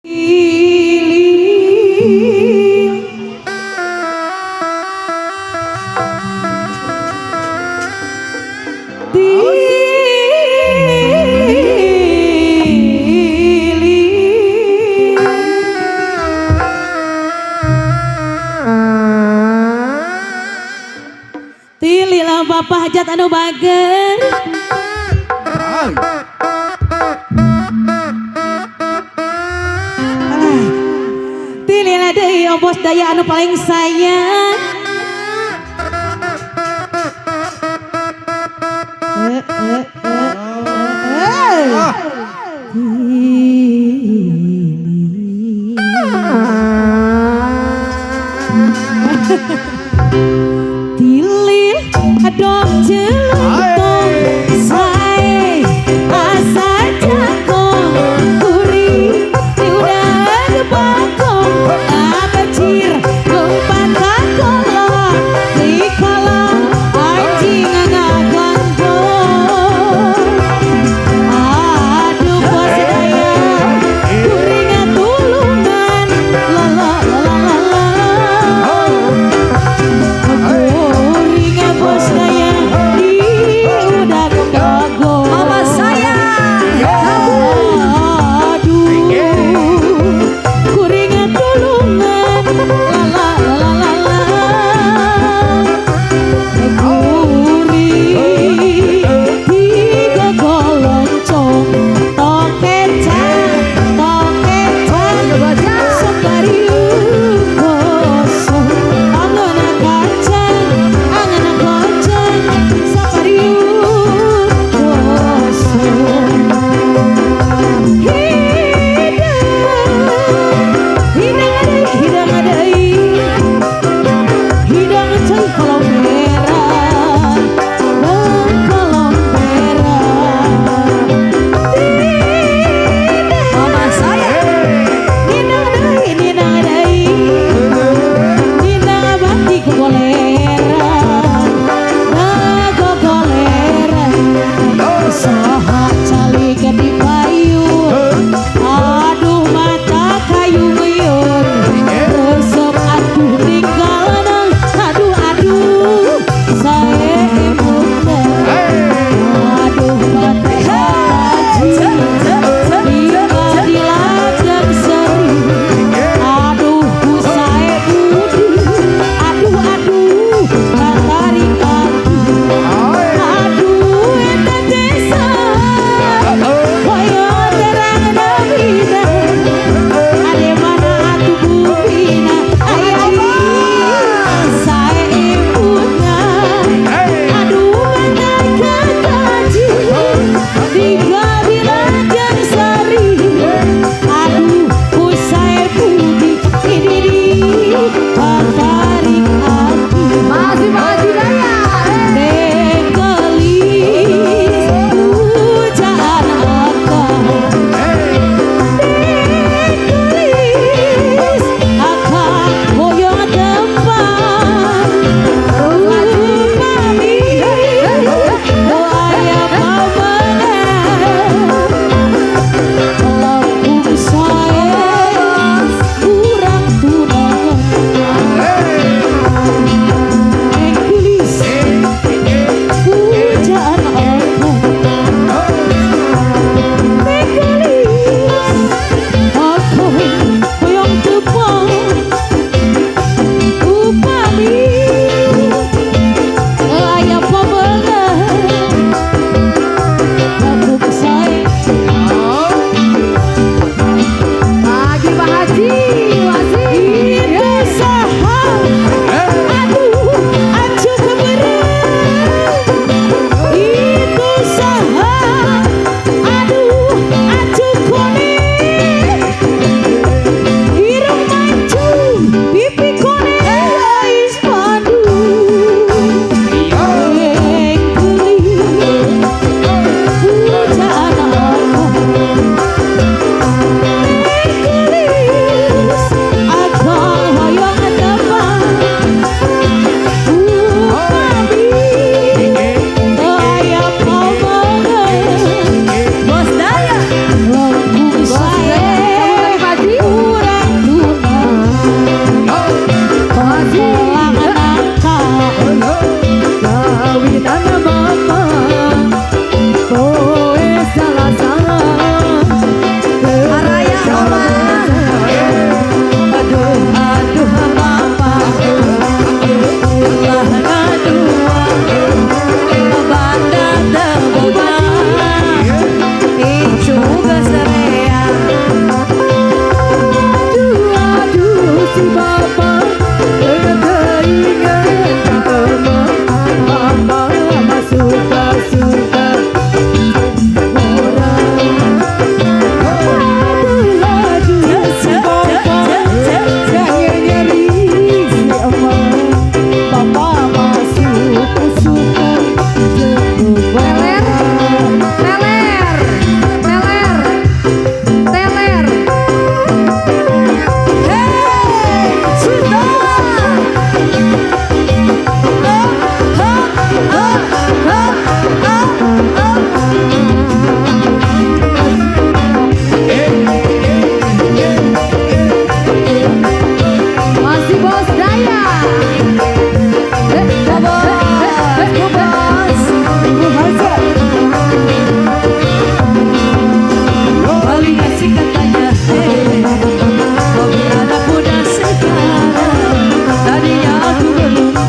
Tililah Bapak Hajat anu bager. Tililah deui obos daya anu paling sayang. Tilil adong jelutong sae asa jagong kuring diudah gebakong abacir gumpat kakolong di kolong anjing ngagangkong aduh bos daya kuring tulungan lala lala lala kuring bos daya di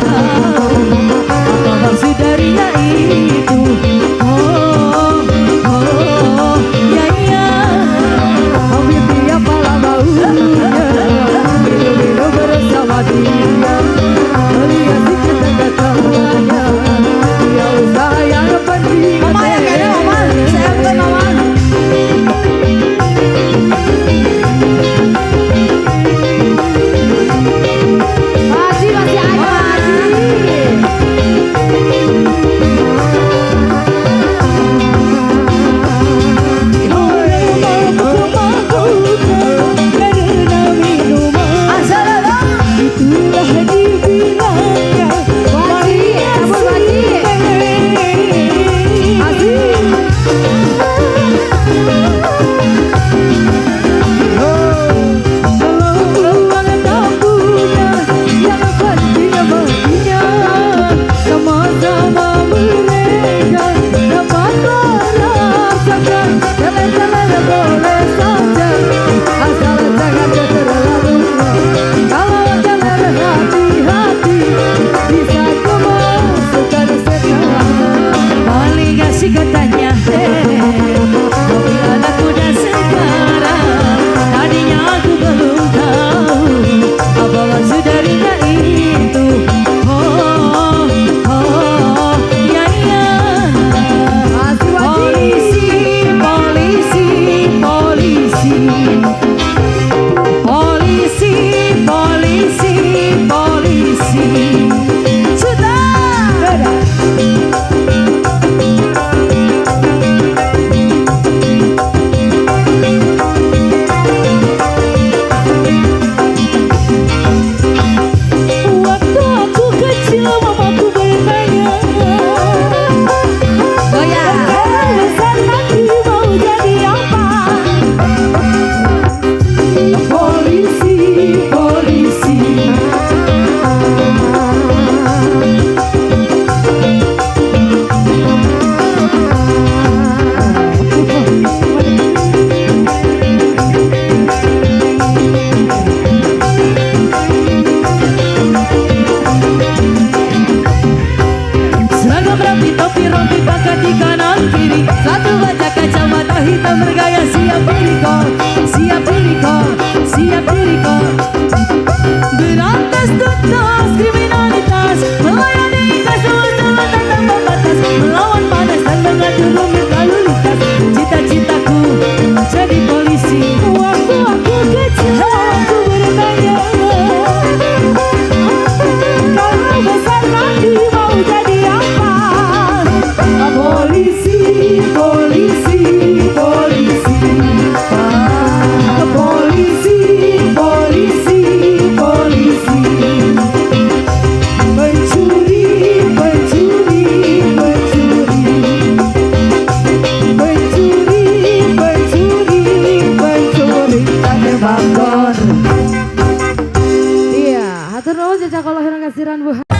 tahu apa maksud darinya itu. Oh, oh, ya ya. Ambil tiap malam baunya, minum-minum bersama dia, melihat sikit kekatangannya, dia usaha yang penting. Mama yang kayaknya mama, saya bukan mama. Haji masih ada katanya, tapi anak muda sekarang, tadinya aku belum tahu apa maksud darinya itu. Oh, oh, ya ya. Polisi, polisi, polisi, polisi, polisi, polisi. Sudah. Topi pakai di kanan kiri, satu wajah kacamata hitam bergaya, siap diri kau, siap diri kau, siap diri kau. Berantas tuntas kriminalitas, melayani keselamatan tanpa batas, melawan panas dan mengatur rumit lalu lintas. Cita-citaku jadi polisi. Waktu aku kecil aku bertanya, kalau besar nanti mau jadi apa? Polisi, polisi, polisi, polisi, polisi, polisi, pencuri, pencuri, pencuri, pencuri, pencuri, pencuri, ada bakor. Iya, hatur nuhun jajak Allah yang kasiran Bu.